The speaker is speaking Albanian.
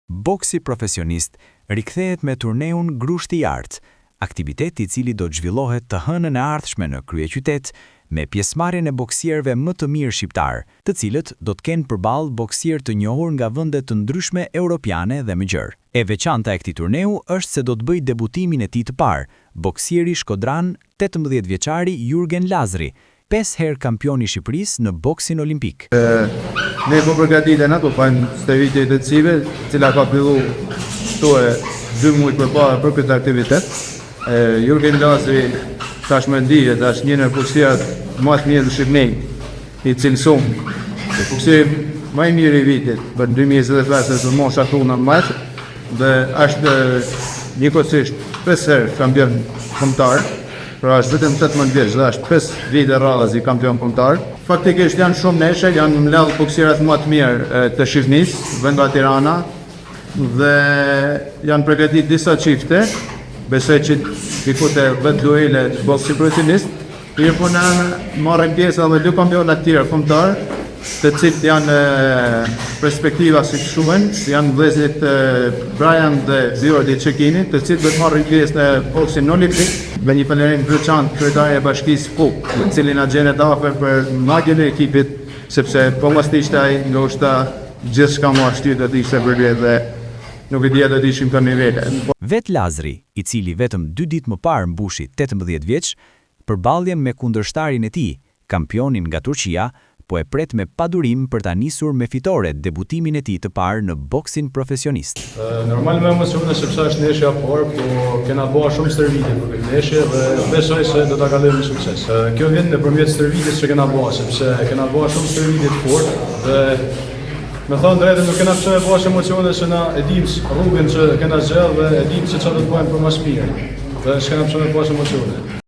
Boksi profesionist rikthehet me turneun Grushti i Artë, aktivitet i cili do të zhvillohet të hënën e ardhshme në kryeqytet me pjesëmarrjen e boksierëve më të mirë shqiptar, të cilët do të kenë përballë boksierë të njohur nga vende të ndryshme europiane dhe më gjërë. E veçanta e këtij turneu është se do të bëjë debutimin e tij të parë, boksieri shkodran 18 vjeçari Jurgen Lazri, 5 herë kampion i Shqipërisë në boksin olimpik. Ne po përgatitemi po fajm stërvitje intensive, e cila ka filluar këtu 2 muaj përpara për këtë aktivitet. Jurgen Lazri tashmë ndihet është një nga boksierët më të mirë në Shqipëri, i cilësuar. Boksieri më i mirë i vitit, për 2025 është mosha tona më dhe është njëkohësisht 5 herë kampion kombëtar. Pra është vetëm 18 vjeç dhe është 5 vite rradhës i kampion kombëtar. Faktikisht janë shumë neshe, janë mbledh boksierët më të mirë të Shqipërisë, vend nga Tirana dhe janë përgatitur disa çifte. Besoj që diku te vetë duele boksi profesionist, po na marrin pjesë edhe 2 kampionat të tjerë kombëtar, të cilët janë perspektiva si quhen, janë vëllezërit Brian dhe Zirodi Çekini, të cilët do të marrin pjesë në boksin olimpik. Me një falënderim veçantë kryetarit e bashkisë FUK, i cili na gjenet afër për mbajtjen e ekipit, sepse po mos ishte ai, ndoshta gjithçka më ashtu do të ishte vërtet dhe nuk e dia do të ishim kanë nivele. Vet Lazri, i cili vetëm 2 ditë më parë mbushi 18 vjeç, përballjen me kundërshtarin e tij, kampionin nga Turqia, po e pret me padurim për ta nisur me fitore debutimin e tij të parë në boksin profesionist. Normal me emocione sepse është ndeshja e parë, po kena bërë shumë stërvitje për këtë ndeshje dhe besoj se do ta kalojmë me sukses. Kjo vjen nëpërmjet stërvitjes që kena bërë, sepse kena bërë shumë stërvitje të fortë dhe me thënë drejtën nuk kena pse me bërë emocione se na e dim rrugën që kena zgjedhur dhe e dim se çfarë do të bëjmë për më së miri. Dhe s'kena pse me bërë emocione.